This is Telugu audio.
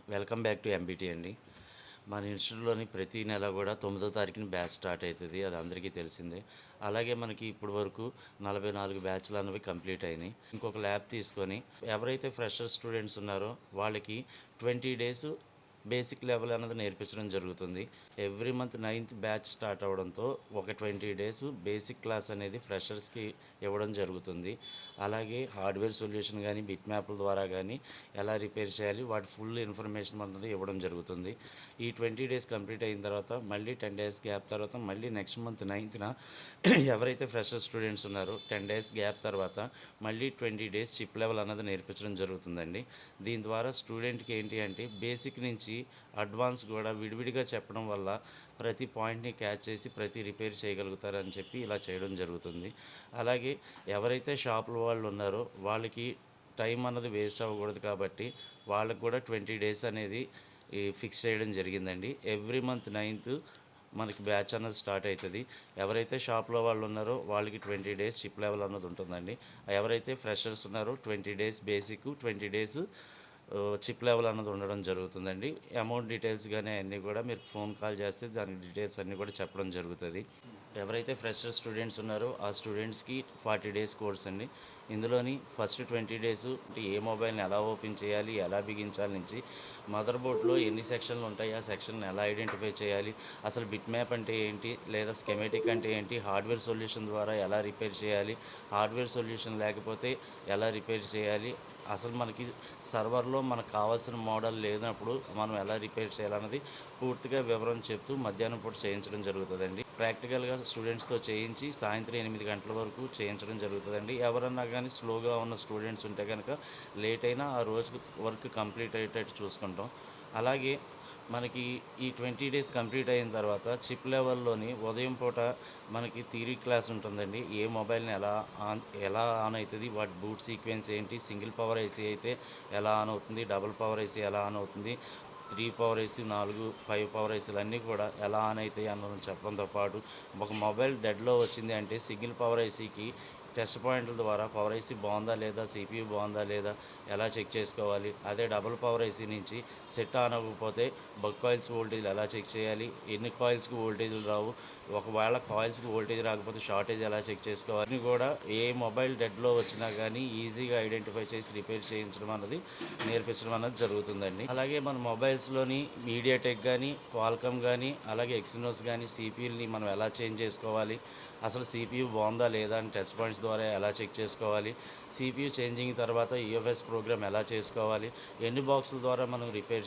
వెల్కమ్ బ్యాక్ టు ఎంబీటీ అండి. మన ఇన్స్టిట్యూట్‌లోని ప్రతి నెల గూడా 9వ తారీఖున బ్యాచ్ స్టార్ట్ అయితది. అది అందరికీ తెలిసిందే. అలాగే మనకి ఇప్పటి వరకు 44 బ్యాచ్‌లన్నవి కంప్లీట్ అయినాయి. ఇంకొక ల్యాబ్ తీసుకొని ఎవరైతే ఫ్రెషర్ స్టూడెంట్స్ ఉన్నారో వాళ్ళకి 20 డేస్ బేసిక్ లెవెల్ అన్నది నేర్పించడం జరుగుతుంది. Every month ninth batch start అవ్వడంతో ఒక 20 డేస్ బేసిక్ క్లాస్ అనేది ఫ్రెషర్స్‌కి ఇవ్వడం జరుగుతుంది. అలాగే హార్డ్‌వేర్ సొల్యూషన్ గానీ, బిట్ మ్యాప్‌ల ద్వారా గానీ ఎలా రిపేర్ చేయాలి వాటి ఫుల్ ఇన్ఫర్మేషన్ అన్నది ఇవ్వడం జరుగుతుంది. ఈ 20 డేస్ కంప్లీట్ అయిన తర్వాత మళ్ళీ 10 డేస్ గ్యాప్ తర్వాత మళ్ళీ నెక్స్ట్ మంత్ 9థ్‌న ఎవరైతే ఫ్రెషర్ స్టూడెంట్స్ ఉన్నారో 10 డేస్ గ్యాప్ తర్వాత మళ్ళీ 20 డేస్ చిప్ లెవెల్ అన్నది నేర్పించడం జరుగుతుందండి. దీని ద్వారా స్టూడెంట్‌కి ఏంటి అంటే బేసిక్ నుంచి అడ్వాన్స్ కూడా విడివిడిగా చెప్పడం వల్ల ప్రతి పాయింట్‌ని క్యాచ్ చేసి ప్రతి రిపేర్ చేయగలుగుతారని చెప్పి ఇలా చేయడం జరుగుతుంది. అలాగే ఎవరైతే షాపుల వాళ్ళు ఉన్నారో వాళ్ళకి టైం అన్నది వేస్ట్ అవ్వకూడదు కాబట్టి వాళ్ళకి కూడా 20 డేస్ అనేది ఫిక్స్ చేయడం జరిగిందండి. ఎవ్రీ మంత్ 9థ్ మనకి బ్యాచ్ అన్నది స్టార్ట్ అయితది. ఎవరైతే షాప్‌లో వాళ్ళు ఉన్నారో వాళ్ళకి 20 డేస్ చిప్ లెవెల్ అన్నది ఉంటుందండి. ఎవరైతే ఫ్రెషర్స్ ఉన్నారో 20 days basic, 20 days chip level అన్నది ఉండడం జరుగుతుందండి. అమౌంట్ డీటెయిల్స్ గానీ అయన్నీ కూడా మీరు ఫోన్ కాల్ చేస్తే దానికి డీటెయిల్స్ అన్నీ కూడా చెప్పడం జరుగుతది. ఎవరైతే ఫ్రెషర్ స్టూడెంట్స్ ఉన్నారో ఆ స్టూడెంట్స్‌కి 40 డేస్ కోర్స్ అండి. ఇందులోని ఫస్ట్ 20 డేసు ఏ మొబైల్‌ని ఎలా ఓపెన్ చేయాలి, ఎలా బిగించాలి నుంచి మదర్ బోర్డ్‌లో ఎన్ని సెక్షన్‌లు ఉంటాయి, ఆ సెక్షన్‌ని ఎలా ఐడెంటిఫై చేయాలి, అసలు బిట్ మ్యాప్ అంటే ఏంటి, లేదా స్కెమాటిక్ అంటే ఏంటి, హార్డ్‌వేర్ సొల్యూషన్ ద్వారా ఎలా రిపేర్ చేయాలి, హార్డ్‌వేర్ సొల్యూషన్ లేకపోతే ఎలా రిపేర్ చేయాలి, అసలు మనకి సర్వర్‌లో మనకు కావాల్సిన మోడల్ లేనప్పుడు మనం ఎలా రిపేర్ చేయాలన్నది పూర్తిగా వివరం చెప్తూ మధ్యాహ్నం పూట చేయించడం జరుగుతదండి. ప్రాక్టికల్‌గా స్టూడెంట్స్‌తో చేయించి సాయంత్రం 8 గంటల వరకు చేయించడం జరుగుతదండి. ఎవరన్నా గానీ స్లోగా ఉన్న స్టూడెంట్స్ ఉంటే గనక లేట్ అయినా ఆ రోజు వర్క్ కంప్లీట్ అయ్యేటట్టు చూసుకుంటాం. అలాగే మనకి ఈ 20 డేస్ కంప్లీట్ అయిన తర్వాత చిప్ లెవెల్‌లోని ఉదయం పూట మనకి థియరీ క్లాస్ ఉంటుందండి. ఏ మొబైల్‌ని ఎలా ఆన్ అయితది, వాటి బూట్ సీక్వెన్స్ ఏంటి, సింగిల్ పవర్ ఐసీ అయితే ఎలా ఆన్ అవుతుంది, డబుల్ పవర్ ఐసీ ఎలా ఆన్ అవుతుంది, 3 పవర్ ఐసీ, 4, 5 పవర్ ఐసీలన్నీ కూడా ఎలా ఆన్ అయితాయి అన్నది చెప్పడంతో పాటు ఒక మొబైల్ డెడ్‌లో వచ్చింది అంటే సింగిల్ పవర్ ఐసీకి టెస్ట్ పాయింట్ల ద్వారా పవర్ ఐసీ బావుందా లేదా, సీపీయూ బావుందా లేదా ఎలా చెక్ చేసుకోవాలి. అదే డబుల్ పవర్ ఐసీ నుంచి సెట్ ఆన్ అవ్వకపోతే బగ్ కాయిల్స్ వోల్టేజ్‌లు ఎలా చెక్ చేయాలి, ఎన్ని కాయిల్స్‌కి వోల్టేజ్‌లు రావు, ఒకవేళ కాయిల్స్‌కి వోల్టేజ్ రాకపోతే షార్టేజ్ ఎలా చెక్ చేసుకోవాలి అని కూడా ఏ మొబైల్ డెడ్‌లో వచ్చినా గానీ ఈజీగా ఐడెంటిఫై చేసి రిపేర్ చేయించడం అన్నది నేర్పించడం అన్నది జరుగుతుందండి. అలాగే మన మొబైల్స్‌లోని మీడియాటెక్ గానీ, క్వాల్కమ్ గానీ, అలాగే ఎక్సినోస్ గానీ సీపీయూలని మనం ఎలా చేంజ్ చేసుకోవాలి, అసలు సీపీయూ బావుందా లేదా అని టెస్ట్ పాయింట్స్ ద్వారా ఎలా చెక్ చేసుకోవాలి, సీపీయూ చేంజింగ్ తర్వాత యూఎఫ్ఎస్ ప్రోగ్రామ్ ఎలా చేసుకోవాలి, ఎన్ని బాక్సుల ద్వారా మనం రిపేర్